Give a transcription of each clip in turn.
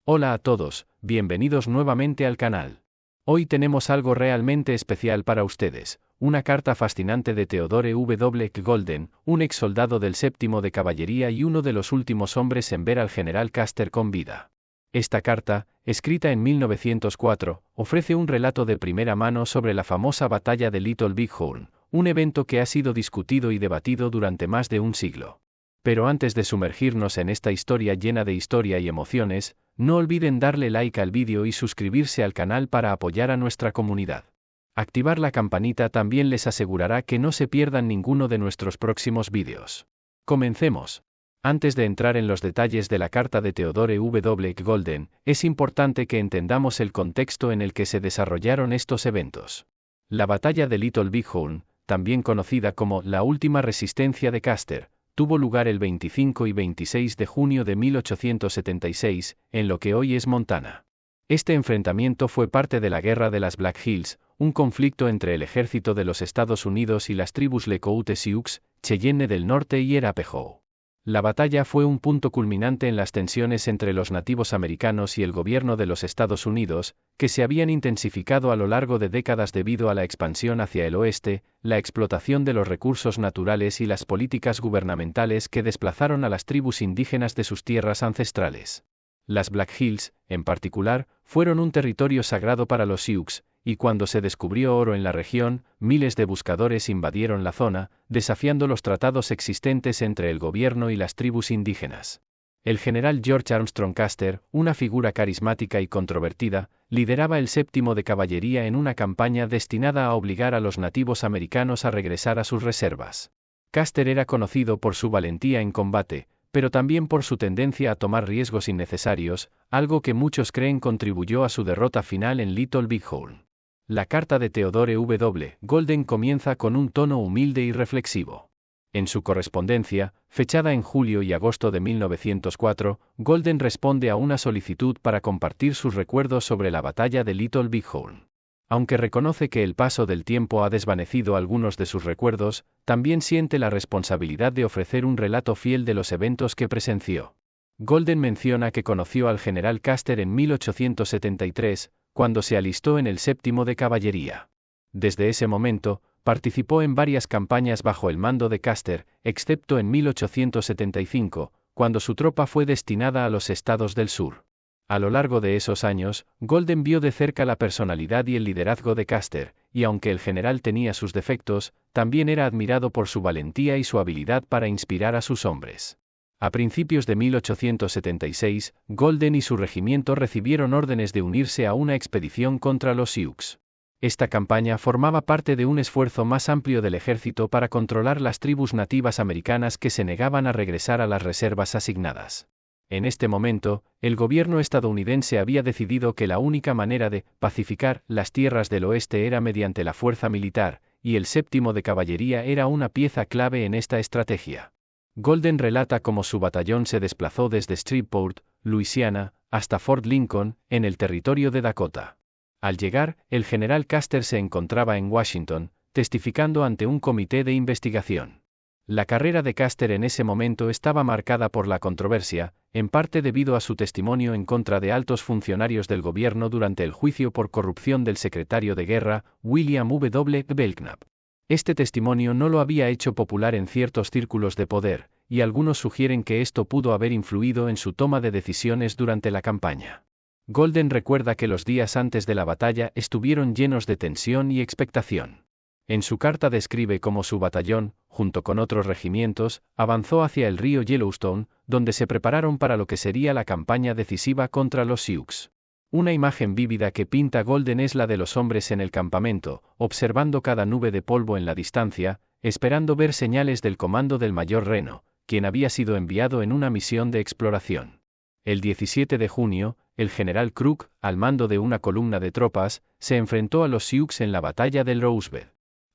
Hola a todos, bienvenidos nuevamente al canal. Hoy tenemos algo realmente especial para ustedes, una carta fascinante de Theodore W. Golden, un ex soldado del 7º de Caballería y uno de los últimos hombres en ver al general Custer con vida. Esta carta, escrita en 1904, ofrece un relato de primera mano sobre la famosa batalla de Little Bighorn, un evento que ha sido discutido y debatido durante más de un siglo. Pero antes de sumergirnos en esta historia llena de historia y emociones, no olviden darle like al vídeo y suscribirse al canal para apoyar a nuestra comunidad. Activar la campanita también les asegurará que no se pierdan ninguno de nuestros próximos vídeos. Comencemos. Antes de entrar en los detalles de la carta de Theodore W. Golden, es importante que entendamos el contexto en el que se desarrollaron estos eventos. La batalla de Little Bighorn, también conocida como la última resistencia de Custer, tuvo lugar el 25 y 26 de junio de 1876, en lo que hoy es Montana. Este enfrentamiento fue parte de la Guerra de las Black Hills, un conflicto entre el ejército de los Estados Unidos y las tribus Lakota Sioux, Cheyenne del Norte y Arapaho. La batalla fue un punto culminante en las tensiones entre los nativos americanos y el gobierno de los Estados Unidos, que se habían intensificado a lo largo de décadas debido a la expansión hacia el oeste, la explotación de los recursos naturales y las políticas gubernamentales que desplazaron a las tribus indígenas de sus tierras ancestrales. Las Black Hills, en particular, fueron un territorio sagrado para los Sioux, y cuando se descubrió oro en la región, miles de buscadores invadieron la zona, desafiando los tratados existentes entre el gobierno y las tribus indígenas. El general George Armstrong Custer, una figura carismática y controvertida, lideraba el 7º de Caballería en una campaña destinada a obligar a los nativos americanos a regresar a sus reservas. Custer era conocido por su valentía en combate, pero también por su tendencia a tomar riesgos innecesarios, algo que muchos creen contribuyó a su derrota final en Little Bighorn. La carta de Theodore W. Golden comienza con un tono humilde y reflexivo. En su correspondencia, fechada en julio y agosto de 1904, Golden responde a una solicitud para compartir sus recuerdos sobre la batalla de Little Bighorn. Aunque reconoce que el paso del tiempo ha desvanecido algunos de sus recuerdos, también siente la responsabilidad de ofrecer un relato fiel de los eventos que presenció. Golden menciona que conoció al general Custer en 1873, cuando se alistó en el 7º de Caballería. Desde ese momento, participó en varias campañas bajo el mando de Custer, excepto en 1875, cuando su tropa fue destinada a los estados del sur. A lo largo de esos años, Golden vio de cerca la personalidad y el liderazgo de Custer, y aunque el general tenía sus defectos, también era admirado por su valentía y su habilidad para inspirar a sus hombres. A principios de 1876, Golden y su regimiento recibieron órdenes de unirse a una expedición contra los Sioux. Esta campaña formaba parte de un esfuerzo más amplio del ejército para controlar las tribus nativas americanas que se negaban a regresar a las reservas asignadas. En este momento, el gobierno estadounidense había decidido que la única manera de pacificar las tierras del oeste era mediante la fuerza militar, y el 7º de Caballería era una pieza clave en esta estrategia. Golden relata cómo su batallón se desplazó desde Shreveport, Luisiana, hasta Fort Lincoln, en el territorio de Dakota. Al llegar, el general Custer se encontraba en Washington, testificando ante un comité de investigación. La carrera de Custer en ese momento estaba marcada por la controversia, en parte debido a su testimonio en contra de altos funcionarios del gobierno durante el juicio por corrupción del secretario de guerra, William W. Belknap. Este testimonio no lo había hecho popular en ciertos círculos de poder, y algunos sugieren que esto pudo haber influido en su toma de decisiones durante la campaña. Golden recuerda que los días antes de la batalla estuvieron llenos de tensión y expectación. En su carta describe cómo su batallón, junto con otros regimientos, avanzó hacia el río Yellowstone, donde se prepararon para lo que sería la campaña decisiva contra los Sioux. Una imagen vívida que pinta Golden es la de los hombres en el campamento, observando cada nube de polvo en la distancia, esperando ver señales del comando del mayor Reno, quien había sido enviado en una misión de exploración. El 17 de junio, el general Crook, al mando de una columna de tropas, se enfrentó a los Sioux en la batalla del Rosebud.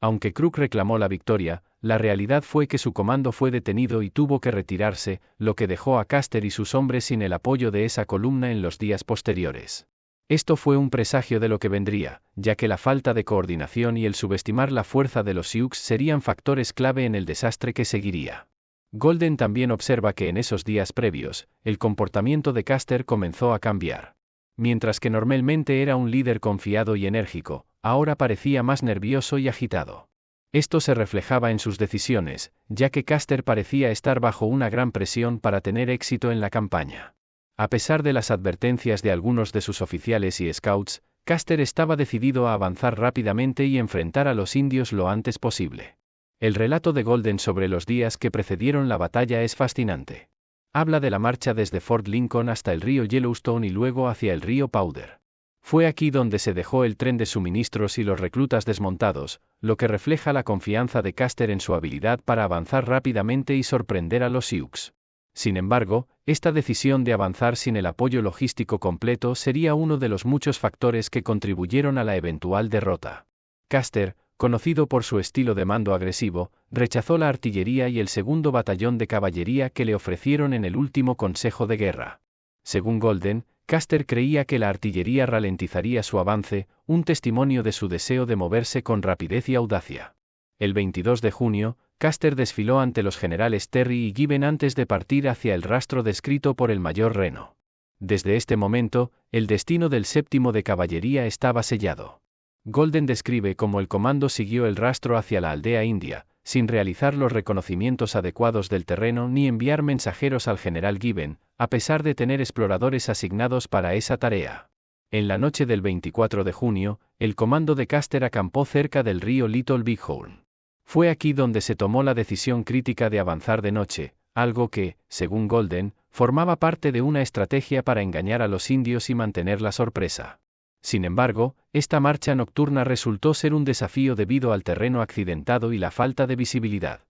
Aunque Crook reclamó la victoria, la realidad fue que su comando fue detenido y tuvo que retirarse, lo que dejó a Custer y sus hombres sin el apoyo de esa columna en los días posteriores. Esto fue un presagio de lo que vendría, ya que la falta de coordinación y el subestimar la fuerza de los Sioux serían factores clave en el desastre que seguiría. Golden también observa que en esos días previos, el comportamiento de Custer comenzó a cambiar. Mientras que normalmente era un líder confiado y enérgico, ahora parecía más nervioso y agitado. Esto se reflejaba en sus decisiones, ya que Custer parecía estar bajo una gran presión para tener éxito en la campaña. A pesar de las advertencias de algunos de sus oficiales y scouts, Custer estaba decidido a avanzar rápidamente y enfrentar a los indios lo antes posible. El relato de Golden sobre los días que precedieron la batalla es fascinante. Habla de la marcha desde Fort Lincoln hasta el río Yellowstone y luego hacia el río Powder. Fue aquí donde se dejó el tren de suministros y los reclutas desmontados, lo que refleja la confianza de Custer en su habilidad para avanzar rápidamente y sorprender a los Sioux. Sin embargo, esta decisión de avanzar sin el apoyo logístico completo sería uno de los muchos factores que contribuyeron a la eventual derrota. Custer, conocido por su estilo de mando agresivo, rechazó la artillería y el segundo batallón de caballería que le ofrecieron en el último consejo de guerra. Según Golden, Custer creía que la artillería ralentizaría su avance, un testimonio de su deseo de moverse con rapidez y audacia. El 22 de junio, Custer desfiló ante los generales Terry y Gibbon antes de partir hacia el rastro descrito por el mayor Reno. Desde este momento, el destino del 7º de caballería estaba sellado. Golden describe cómo el comando siguió el rastro hacia la aldea india, sin realizar los reconocimientos adecuados del terreno ni enviar mensajeros al general Gibbon, a pesar de tener exploradores asignados para esa tarea. En la noche del 24 de junio, el comando de Custer acampó cerca del río Little Bighorn. Fue aquí donde se tomó la decisión crítica de avanzar de noche, algo que, según Golden, formaba parte de una estrategia para engañar a los indios y mantener la sorpresa. Sin embargo, esta marcha nocturna resultó ser un desafío debido al terreno accidentado y la falta de visibilidad.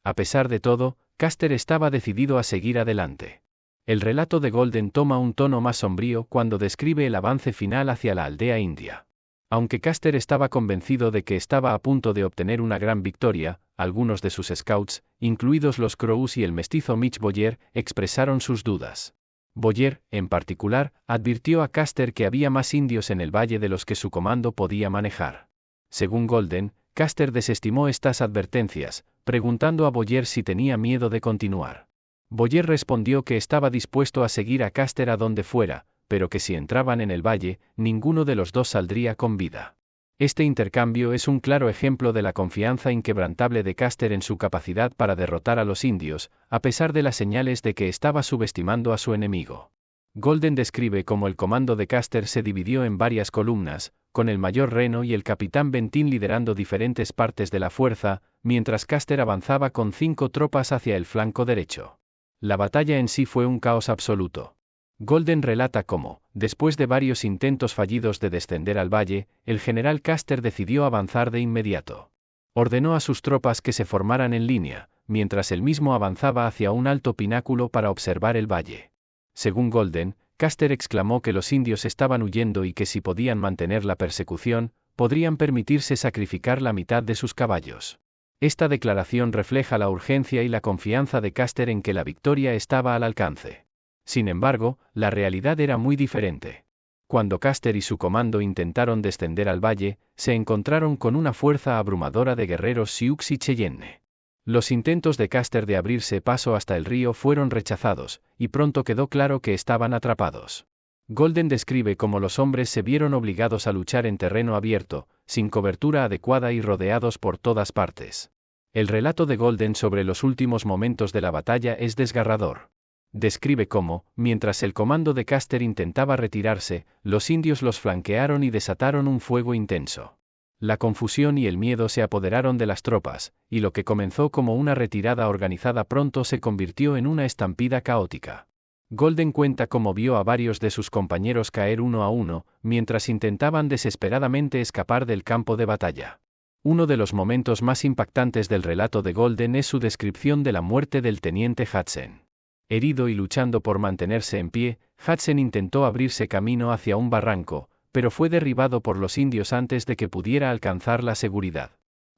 A pesar de todo, Custer estaba decidido a seguir adelante. El relato de Golden toma un tono más sombrío cuando describe el avance final hacia la aldea india. Aunque Custer estaba convencido de que estaba a punto de obtener una gran victoria, algunos de sus scouts, incluidos los Crows y el mestizo Mitch Boyer, expresaron sus dudas. Boyer, en particular, advirtió a Custer que había más indios en el valle de los que su comando podía manejar. Según Golden, Custer desestimó estas advertencias, preguntando a Boyer si tenía miedo de continuar. Boyer respondió que estaba dispuesto a seguir a Custer a donde fuera, pero que si entraban en el valle, ninguno de los dos saldría con vida. Este intercambio es un claro ejemplo de la confianza inquebrantable de Custer en su capacidad para derrotar a los indios, a pesar de las señales de que estaba subestimando a su enemigo. Golden describe cómo el comando de Custer se dividió en varias columnas, con el mayor Reno y el capitán Bentín liderando diferentes partes de la fuerza, mientras Custer avanzaba con 5 tropas hacia el flanco derecho. La batalla en sí fue un caos absoluto. Golden relata cómo, después de varios intentos fallidos de descender al valle, el general Custer decidió avanzar de inmediato. Ordenó a sus tropas que se formaran en línea, mientras él mismo avanzaba hacia un alto pináculo para observar el valle. Según Golden, Custer exclamó que los indios estaban huyendo y que si podían mantener la persecución, podrían permitirse sacrificar la mitad de sus caballos. Esta declaración refleja la urgencia y la confianza de Custer en que la victoria estaba al alcance. Sin embargo, la realidad era muy diferente. Cuando Custer y su comando intentaron descender al valle, se encontraron con una fuerza abrumadora de guerreros Sioux y Cheyenne. Los intentos de Custer de abrirse paso hasta el río fueron rechazados, y pronto quedó claro que estaban atrapados. Golden describe cómo los hombres se vieron obligados a luchar en terreno abierto, sin cobertura adecuada y rodeados por todas partes. El relato de Golden sobre los últimos momentos de la batalla es desgarrador. Describe cómo, mientras el comando de Custer intentaba retirarse, los indios los flanquearon y desataron un fuego intenso. La confusión y el miedo se apoderaron de las tropas, y lo que comenzó como una retirada organizada pronto se convirtió en una estampida caótica. Golden cuenta cómo vio a varios de sus compañeros caer uno a uno, mientras intentaban desesperadamente escapar del campo de batalla. Uno de los momentos más impactantes del relato de Golden es su descripción de la muerte del teniente Hudson. Herido y luchando por mantenerse en pie, Hudson intentó abrirse camino hacia un barranco, pero fue derribado por los indios antes de que pudiera alcanzar la seguridad.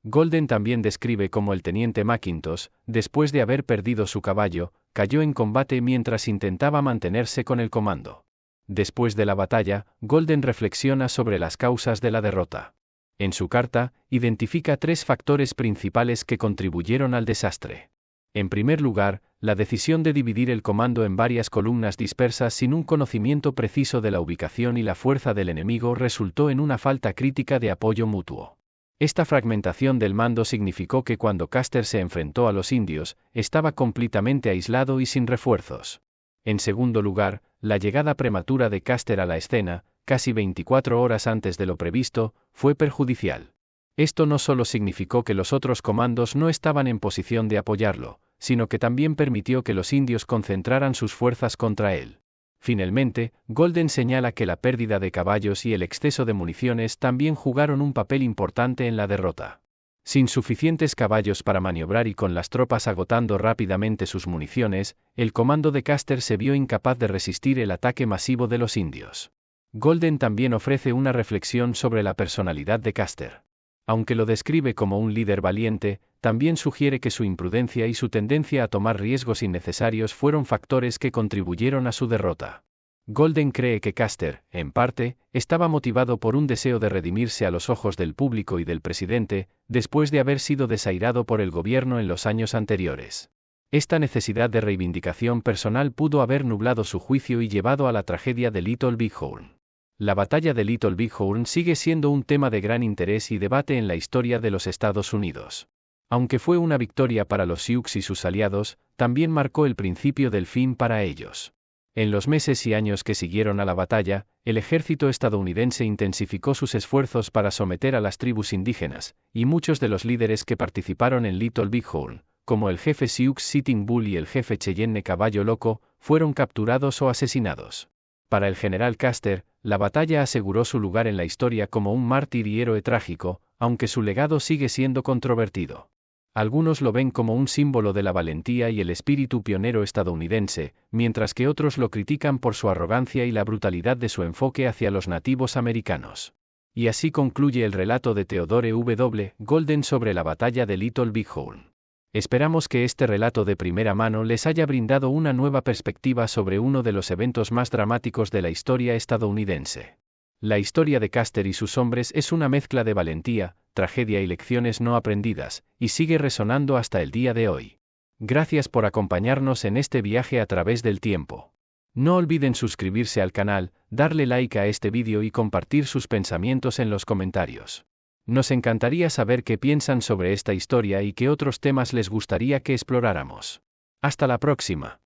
Golden también describe cómo el teniente McIntosh, después de haber perdido su caballo, cayó en combate mientras intentaba mantenerse con el comando. Después de la batalla, Golden reflexiona sobre las causas de la derrota. En su carta, identifica 3 factores principales que contribuyeron al desastre. En primer lugar, la decisión de dividir el comando en varias columnas dispersas sin un conocimiento preciso de la ubicación y la fuerza del enemigo resultó en una falta crítica de apoyo mutuo. Esta fragmentación del mando significó que cuando Custer se enfrentó a los indios, estaba completamente aislado y sin refuerzos. En segundo lugar, la llegada prematura de Custer a la escena, casi 24 horas antes de lo previsto, fue perjudicial. Esto no solo significó que los otros comandos no estaban en posición de apoyarlo, sino que también permitió que los indios concentraran sus fuerzas contra él. Finalmente, Golden señala que la pérdida de caballos y el exceso de municiones también jugaron un papel importante en la derrota. Sin suficientes caballos para maniobrar y con las tropas agotando rápidamente sus municiones, el comando de Custer se vio incapaz de resistir el ataque masivo de los indios. Golden también ofrece una reflexión sobre la personalidad de Custer. Aunque lo describe como un líder valiente, también sugiere que su imprudencia y su tendencia a tomar riesgos innecesarios fueron factores que contribuyeron a su derrota. Golden cree que Custer, en parte, estaba motivado por un deseo de redimirse a los ojos del público y del presidente, después de haber sido desairado por el gobierno en los años anteriores. Esta necesidad de reivindicación personal pudo haber nublado su juicio y llevado a la tragedia de Little Bighorn. La batalla de Little Bighorn sigue siendo un tema de gran interés y debate en la historia de los Estados Unidos. Aunque fue una victoria para los Sioux y sus aliados, también marcó el principio del fin para ellos. En los meses y años que siguieron a la batalla, el ejército estadounidense intensificó sus esfuerzos para someter a las tribus indígenas, y muchos de los líderes que participaron en Little Bighorn, como el jefe Sioux Sitting Bull y el jefe Cheyenne Caballo Loco, fueron capturados o asesinados. Para el general Custer, la batalla aseguró su lugar en la historia como un mártir y héroe trágico, aunque su legado sigue siendo controvertido. Algunos lo ven como un símbolo de la valentía y el espíritu pionero estadounidense, mientras que otros lo critican por su arrogancia y la brutalidad de su enfoque hacia los nativos americanos. Y así concluye el relato de Theodore W. Golden sobre la batalla de Little Bighorn. Esperamos que este relato de primera mano les haya brindado una nueva perspectiva sobre uno de los eventos más dramáticos de la historia estadounidense. La historia de Custer y sus hombres es una mezcla de valentía, tragedia y lecciones no aprendidas, y sigue resonando hasta el día de hoy. Gracias por acompañarnos en este viaje a través del tiempo. No olviden suscribirse al canal, darle like a este vídeo y compartir sus pensamientos en los comentarios. Nos encantaría saber qué piensan sobre esta historia y qué otros temas les gustaría que exploráramos. Hasta la próxima.